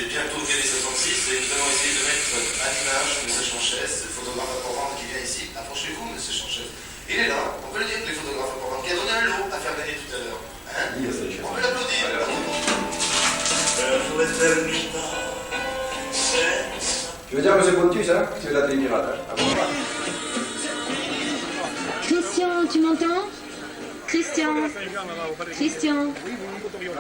j'ai bientôt fait les 66 et nous allons essayer de mettre à l'image M. Chanchès, le photographe à Port-Vendre qui vient ici. Approchez-vous, M. Chanchès. Il est là, on peut le dire que les photographes à Port-Vendre qui a donné un lot à faire gagner tout à l'heure. Hein? On peut l'applaudir. Je veux dire, M. Pontus, hein, que tu es la télé pirate. Christian, tu m'entends? Christian.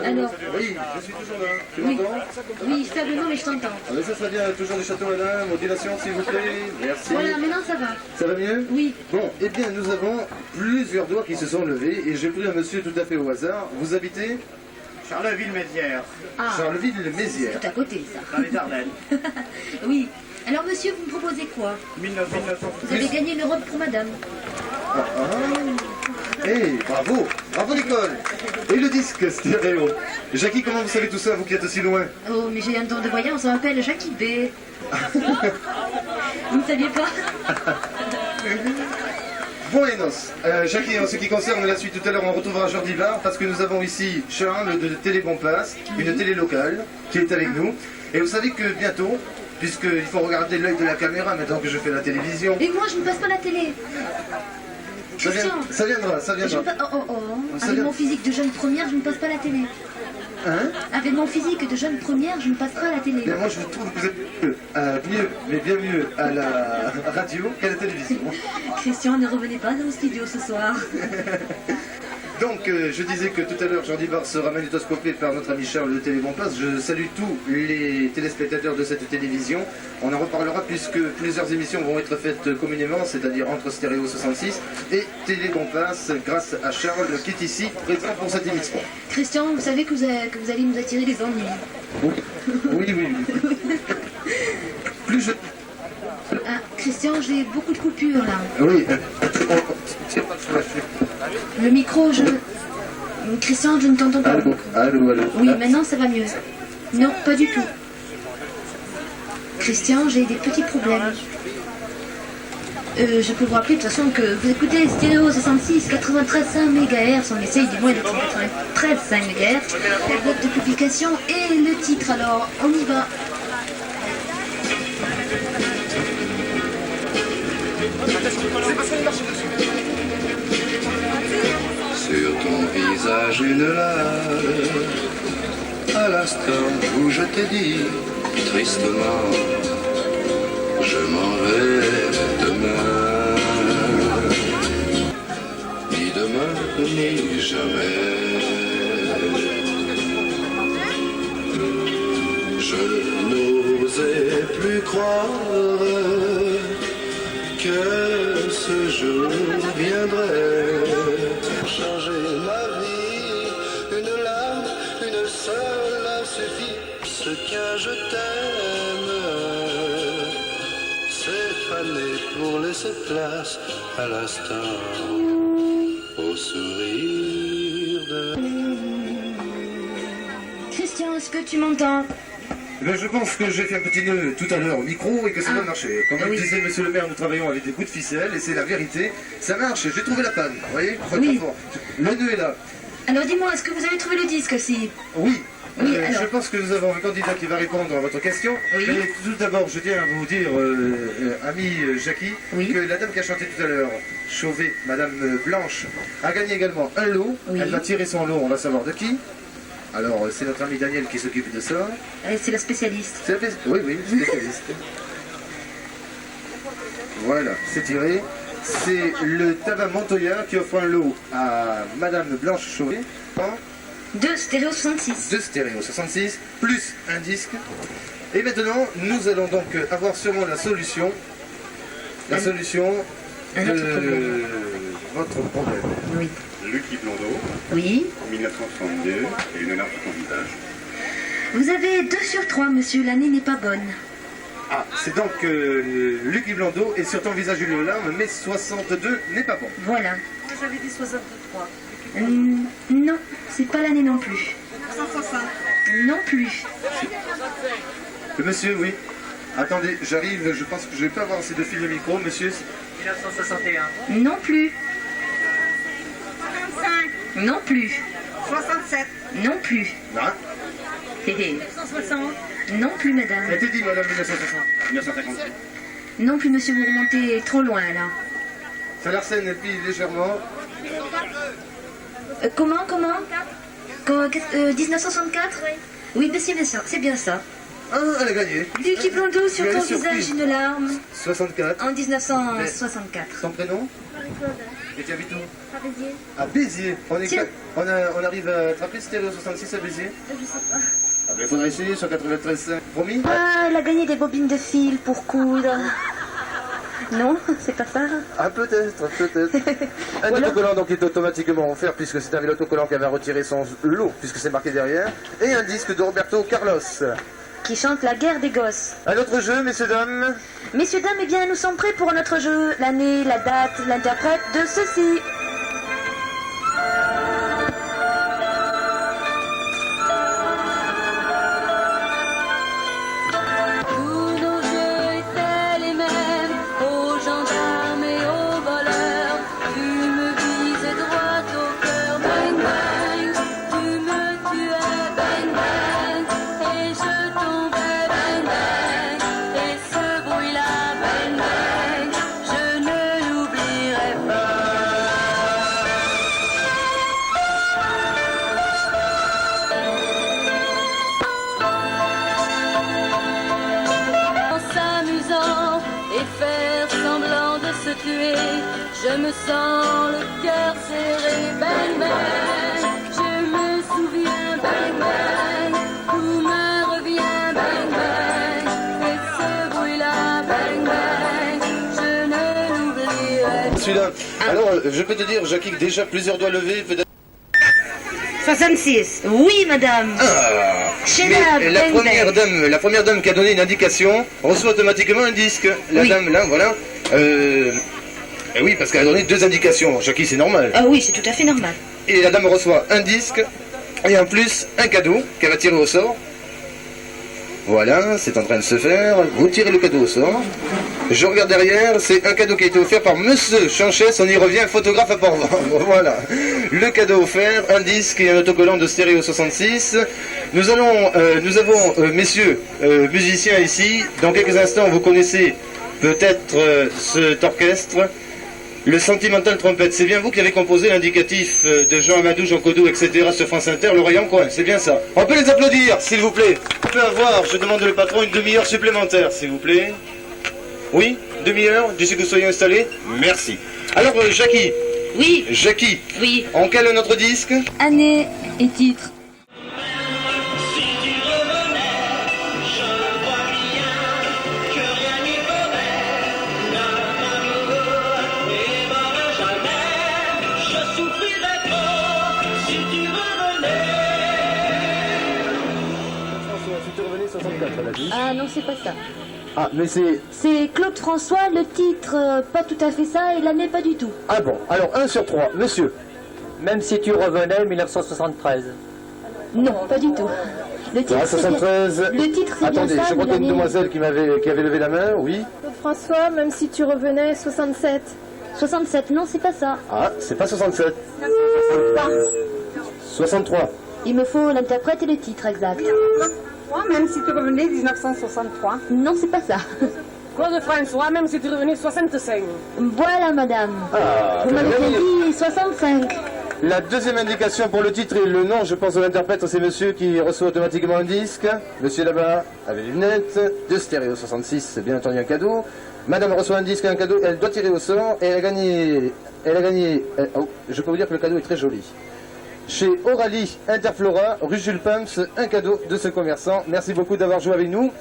Alors. Oui, je suis toujours là. Tu Oui. m'entends? Oui, faiblement, mais je t'entends. Ah, mais ça vient toujours du château, madame. Modulation, s'il vous plaît. Merci. Voilà, maintenant ça va. Ça va mieux? Oui. Bon, eh bien, nous avons plusieurs doigts qui se sont levés et j'ai pris un monsieur tout à fait au hasard. Vous habitez? Charleville-Mézières, Ah, Charleville-Mézières. tout à côté, ça. dans les Ardennes. Oui. Alors, monsieur, vous me proposez quoi? 1900. Vous avez gagné une robe pour madame. Eh, bravo! Bravo, Nicole! Et le disque stéréo? Jackie, comment vous savez tout ça, vous qui êtes aussi loin? Oh, mais j'ai un don de voyance, on m'appelle Jackie B. Vous ne saviez pas? Buenos. Jackie, en ce qui concerne la suite, tout à l'heure, on retrouvera Jordi Var parce que nous avons ici Charles de Télé Bon Place, une télé locale, qui est avec nous. Et vous savez que bientôt, puisqu'il faut regarder l'œil de la caméra maintenant que je fais la télévision. Et moi, je ne passe pas la télé. Christian. Ça viendra, ça Je viendra. Ça Avec vient- mon physique de jeune première, je ne passe pas la télé. Hein? Avec mon physique de jeune première, je ne passe pas la télé. Mais moi je trouve que vous êtes mieux, mais bien mieux à la radio qu'à la télévision. Christian, ne revenez pas dans le studio ce soir. Donc je disais que tout à l'heure Jordi Var sera magnétoscopé par notre ami Charles de Télé Bon Place. Je salue tous les téléspectateurs de cette télévision. On en reparlera puisque plusieurs émissions vont être faites communément, c'est-à-dire entre Stéréo 66 et Télé Bon Place, grâce à Charles qui est ici présent pour cette émission. Christian, vous savez que vous allez nous attirer des ennuis. Oui. Plus je... Ah, Christian, j'ai beaucoup de coupures là. Oui. Le micro, Christian, je ne t'entends pas. Allô. Oui, maintenant ça va mieux. Non, pas du tout. Christian, j'ai des petits problèmes. Je peux vous rappeler de toute façon que vous écoutez Stéréo 66, 93,5 MHz, on essaye du moins de 93,5 MHz, la date de publication et le titre, alors on y va. Sur ton visage une larme, à l'instant où je t'ai dit tristement, je m'en vais demain. Ni demain, ni jamais. Je n'osais plus croire que ce jour viendrait changer ma vie. Une larme, une seule a suffi. Ce qu'un je t'aime, c'est fané pour laisser place à l'instant au sourire de... Christian, est-ce que tu m'entends? Ben, je pense que j'ai fait un petit nœud tout à l'heure au micro et que ça va marcher. Comme Oui. disait monsieur le maire, nous travaillons avec des bouts de ficelle et c'est la vérité. Ça marche, j'ai trouvé la panne. Vous voyez? Oui. Le nœud est là. Alors dis-moi, est-ce que vous avez trouvé le disque aussi? Oui. Oui, alors. Je pense que nous avons un candidat qui va répondre à votre question. Oui. Mais tout d'abord, je tiens à vous dire, ami Jackie, Oui. que la dame qui a chanté tout à l'heure, Chauvet, Madame Blanche, a gagné également un lot. Oui. Elle va tirer son lot, on va savoir de qui. Alors, c'est notre ami Daniel qui s'occupe de ça. C'est la spécialiste. Oui, spécialiste. Voilà, c'est tiré. C'est le tabac Montoya qui offre un lot à Madame Blanche Chauvet. De Stéréo 66. De Stéréo 66, plus un disque. Et maintenant, nous allons donc avoir sûrement la solution. La solution un de autre problème. votre problème. Oui. Lucky Blondeau, Oui. 1962, et une larme sur ton visage. Vous avez 2 sur 3, monsieur, l'année n'est pas bonne. Ah, c'est donc Lucky Blondeau et sur ton visage une larme, mais 62 n'est pas bon. Voilà. Vous avez dit 63. Non, c'est pas l'année non plus. 165. Non plus. Monsieur, oui. Attendez, j'arrive, je pense que je vais pas avoir assez de fil de micro, monsieur. 1961. Non plus. 65. Non plus. 67. Non plus. Ah, Hé hé. 160. Non plus, madame. Elle était dit, madame, 1960. 1958. Non plus, monsieur, vous remontez trop loin, là. Ça l'arsène et puis légèrement. Comment 1964 Oui, mais c'est bien ça, c'est bien ça. Ah, elle a gagné. Du petit blond d'eau sur Mais elle ton est surprise. visage, une larme. 64. En 1964. Son prénom? Et tu habites où? À Béziers. À Béziers. Tiens. On arrive à attraper Stéréo 66 à Béziers? Je sais pas. Ah ben, il faudra essayer sur 93.5. Promis? Ah, elle a gagné des bobines de fil pour coudre. Non, c'est pas ça. Ah, peut-être. Un Voilà. autocollant donc est automatiquement offert puisque c'est un vélo autocollant qui avait retiré son lot puisque c'est marqué derrière. Et un disque de Roberto Carlos. Qui chante la guerre des gosses. Un autre jeu, messieurs, dames. Messieurs, dames, eh bien, nous sommes prêts pour notre jeu. L'année, la date, l'interprète de ceci. Tous nos jeux étaient les mêmes, aux gendarmes et aux voleurs. Tu me visais droit au cœur, bang bang. Tu me tuais, bang bang. Et je tombais, bang bang. Et ce bruit-là, bang bang, je ne l'oublierai pas. En s'amusant et faire semblant de se tuer, je me sens le cœur serré, bang bang. Je me souviens, bang bang, tout me revient, bang bang. Et ce bruit-là, bang bang, je ne l'oublierai pas. Celui-là. Alors, je peux te dire, Jackie, que déjà plusieurs doigts levés, peut-être. 66. Oui, madame. Chez Mais la première dame qui a donné une indication reçoit automatiquement un disque. La Oui. dame là, voilà. Et oui, parce qu'elle a donné deux indications. Jackie, c'est normal. Ah oui, c'est tout à fait normal. Et la dame reçoit un disque et en plus un cadeau qu'elle va tirer au sort. Voilà, c'est en train de se faire. Vous tirez le cadeau au sort. Je regarde derrière, c'est un cadeau qui a été offert par Monsieur Chanchès, on y revient, photographe à Port-Vendre. Voilà, le cadeau offert, un disque et un autocollant de Stéréo 66. Nous avons, messieurs, musiciens ici. Dans quelques instants, vous connaissez peut-être cet orchestre. Le Sentimental Trompette, c'est bien vous qui avez composé l'indicatif de Jean Amadou, Jean Codou, etc. sur France Inter, l'oreille en coin, c'est bien ça. On peut les applaudir, s'il vous plaît. On peut avoir, je demande le patron, une demi-heure supplémentaire, s'il vous plaît. Oui, demi-heure, d'ici que vous soyez installés. Merci. Alors, Jackie. Oui. Jackie. Oui. On cale notre disque. Année et titre. Ah non, c'est pas ça. Ah, mais c'est... C'est Claude François, le titre, pas tout à fait ça, et l'année pas du tout. Ah bon, alors 1 sur 3, monsieur. Même si tu revenais, 1973. Non, pas du tout. Le titre, Ah, 73... le titre, c'est bien Attendez, ça, je crois mais qu'il y a une l'année- demoiselle qui avait levé la main, oui. Claude François, même si tu revenais, 67. 67, non, c'est pas ça. Ah, c'est pas 67. 63. Il me faut l'interprète et le titre exact. Même si tu revenais, 1963. Non, c'est pas ça. Claude François, même si tu revenais, 65. Voilà, madame. Ah, Vous m'avez bien bien dit 65. La deuxième indication pour le titre et le nom, je pense, de l'interprète, c'est monsieur qui reçoit automatiquement un disque. Monsieur là-bas, avec des lunettes, de Stéréo 66, c'est bien entendu un cadeau. Madame reçoit un disque et un cadeau, elle doit tirer au sort et elle a gagné... je peux vous dire que le cadeau est très joli. Chez Oralie Interflora, rue Jules Pumps, un cadeau de ce commerçant. Merci beaucoup d'avoir joué avec nous.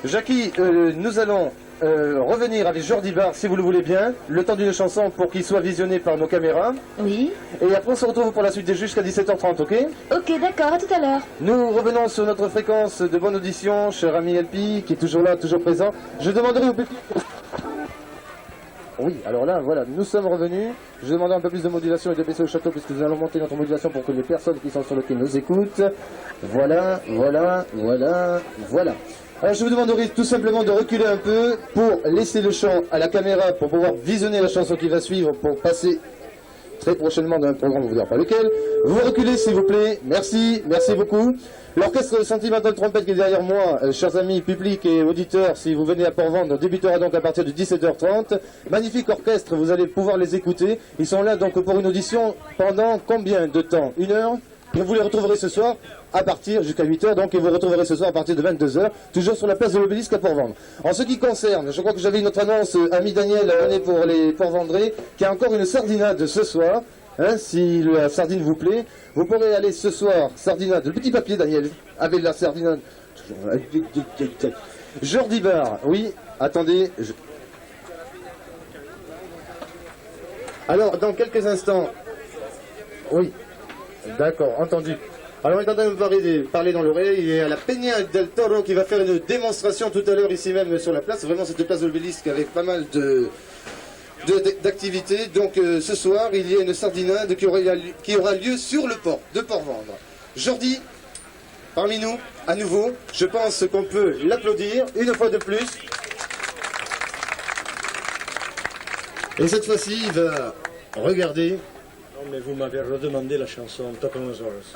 Jackie, nous allons revenir avec Jordi Bar, si vous le voulez bien, le temps d'une chanson pour qu'il soit visionné par nos caméras. Oui. Et après, on se retrouve pour la suite des jeux jusqu'à 17h30, ok? Ok, d'accord, à tout à l'heure. Nous revenons sur notre fréquence de bonne audition, cher ami LP, qui est toujours là, toujours présent. Je demanderai au public... Oui, alors là, voilà, nous sommes revenus. Je demanderai un peu plus de modulation et de baisser au château, puisque nous allons monter notre modulation pour que les personnes qui sont sur le quai nous écoutent. Voilà. Alors je vous demanderai tout simplement de reculer un peu pour laisser le champ à la caméra, pour pouvoir visionner la chanson qui va suivre, pour passer très prochainement dans un programme, on ne vous dira pas lequel. Vous reculez s'il vous plaît, merci beaucoup. L'orchestre Sentimental Trompette qui est derrière moi, chers amis, public et auditeurs, si vous venez à Port-Vendre, débutera donc à partir de 17h30. Magnifique orchestre, vous allez pouvoir les écouter. Ils sont là donc pour une audition pendant combien de temps? 1 heure? Et vous les retrouverez ce soir à partir jusqu'à 8h, donc et vous retrouverez ce soir à partir de 22h, toujours sur la place de l'Obélisque à Port-Vendre. En ce qui concerne, je crois que j'avais une autre annonce, ami Daniel, année pour les Port-Vendrais, qui a encore une sardinade ce soir. Hein, si la sardine vous plaît, vous pourrez aller ce soir, sardinade, le petit papier Daniel, avec la sardinade. Jordi Bar, oui, attendez. Alors, dans quelques instants, oui, d'accord, entendu. Alors, il est en train de me parler dans l'oreille, il y a la Peña del Toro qui va faire une démonstration tout à l'heure ici même sur la place, vraiment cette place de l'Obélisque avec pas mal d'activités. Donc ce soir, il y a une sardinade qui aura lieu sur le port de Port-Vendre. Jordi, parmi nous, à nouveau, je pense qu'on peut l'applaudir une fois de plus. Et cette fois-ci, il va regarder. Non, mais vous m'avez redemandé la chanson Tocan los Oros.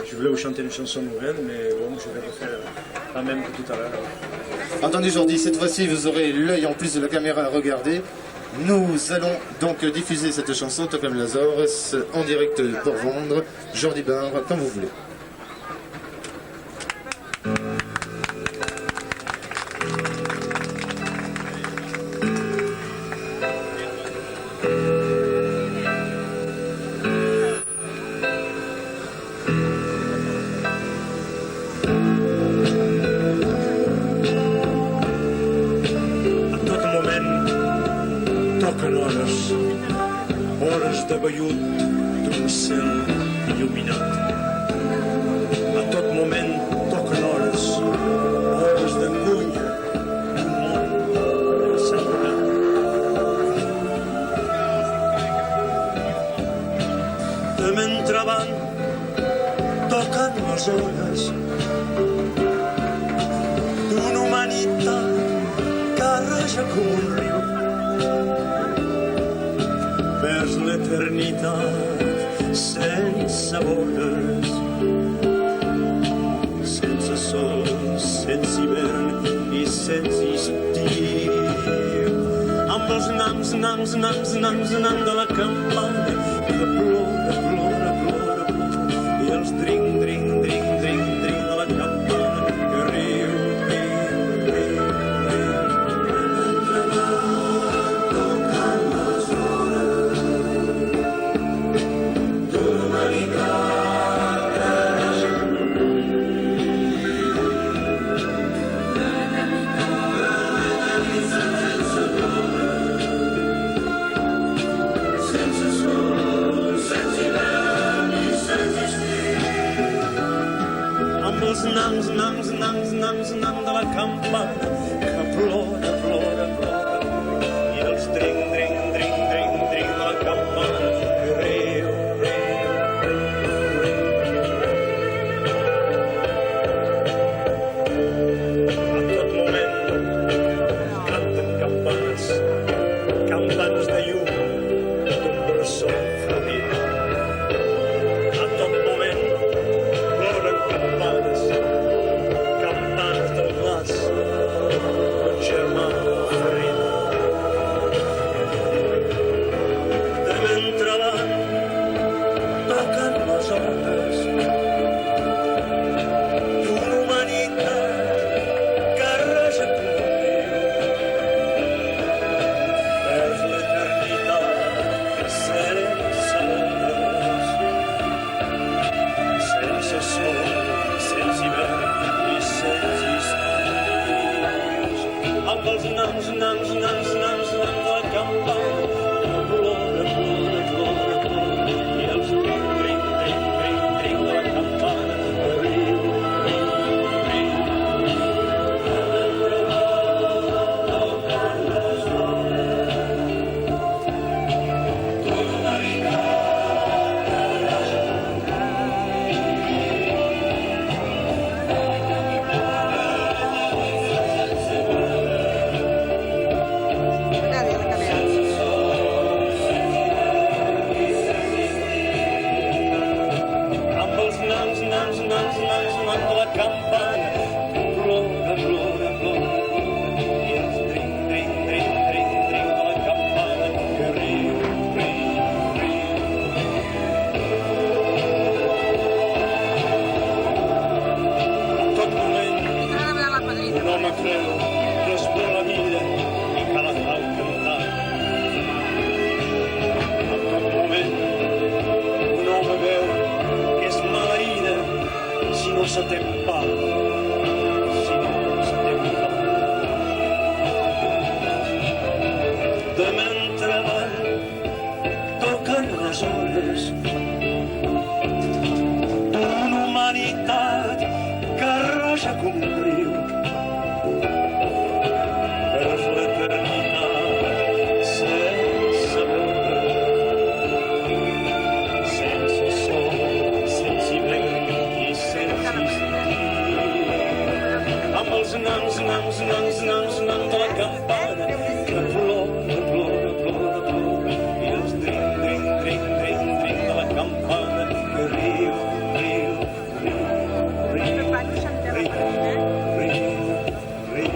Je voulais vous chanter une chanson nouvelle, mais bon, je vais refaire la même que tout à l'heure. Entendu Jordi, cette fois-ci vous aurez l'œil en plus de la caméra à regarder. Nous allons donc diffuser cette chanson Tocan los Oros en direct pour vendre. Jordi Bar, quand vous voulez. Hores de vellut d'un cel il·luminat. A tot moment toquen hores d'angunya d'un món assegurat. De mentrestant toquen les hores d'una humanitat que raja com un riu vers l'eternitat sense bordes, sense sol, sense hivern i sense estiu. Amb els nams de la campana que plora i els dring de la campana que riu. Nams de la campana que plora i els dring de la campana que riu. A tot moment canten campanes de llum d'un bressol florit. A tot moment ploren campanes del glaç ça t'aime pas, sinon ça t'aime pas. Demain treball, toquen les hores, d'una humanitat que raja com un riu. Per l'eternitat sense veure, sense sol, sense vent i sense estiu. Amb els nans de la campana que plora, plora, plora, plora, i els dring de la campana que riu, riu, riu, riu, riu, riu, riu.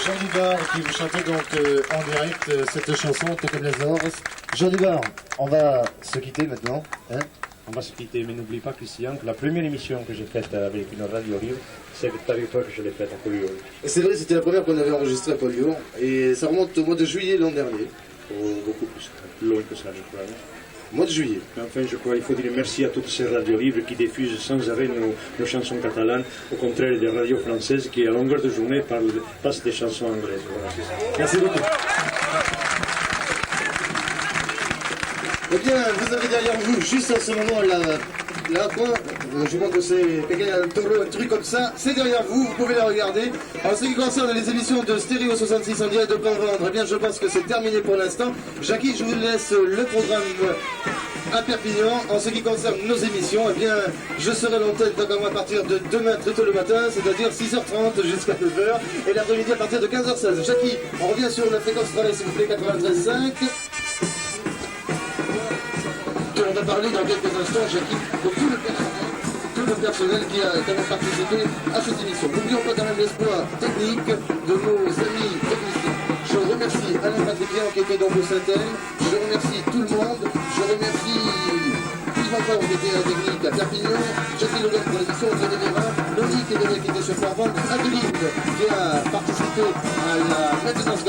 Jean Dubar qui vous chantait donc en direct cette chanson Toquem les Ors. Jean Dubar, on va se quitter maintenant. Hein? On va se quitter, mais n'oublie pas, Christian, que la première émission que j'ai faite avec une radio libre, c'est avec toi que je l'ai faite à Collioure. C'est vrai, c'était la première qu'on avait enregistrée à Collioure et ça remonte au mois de juillet l'an dernier. Beaucoup plus loin que ça, je crois. Mois de juillet. Mais enfin, je crois qu'il faut dire merci à toutes ces radios libres qui diffusent sans arrêt nos chansons catalanes, au contraire des radios françaises qui, à longueur de journée, passent des chansons anglaises. Voilà, c'est ça. Merci beaucoup. Eh bien, vous avez derrière vous, juste en ce moment, là quoi, je vois que c'est un taureau, un truc comme ça, c'est derrière vous, vous pouvez la regarder. En ce qui concerne les émissions de Stéréo 66 en direct de Plan Vendre, eh bien, je pense que c'est terminé pour l'instant. Jackie, je vous laisse le programme à Perpignan. En ce qui concerne nos émissions, eh bien, je serai à l'antenne à partir de demain très tôt le matin, c'est-à-dire 6h30 jusqu'à 9h, et l'après-midi à partir de 15h16. Jackie, on revient sur la fréquence travail, s'il vous plaît, 93.5. On va parler dans quelques instants, Jackie, de tout le personnel qui a participé à cette émission. N'oublions pas quand même l'espoir technique de nos amis techniciens. Je remercie Alain Patricien qui était donc au Saint-Thème. Je remercie tout le monde. Je remercie Yves Encore qui était à la technique à Perpignan. Jackie Logan pour l'émission, René Léra, Loïc qui était sur Fort-Vente, Adeline qui a participé à la maintenance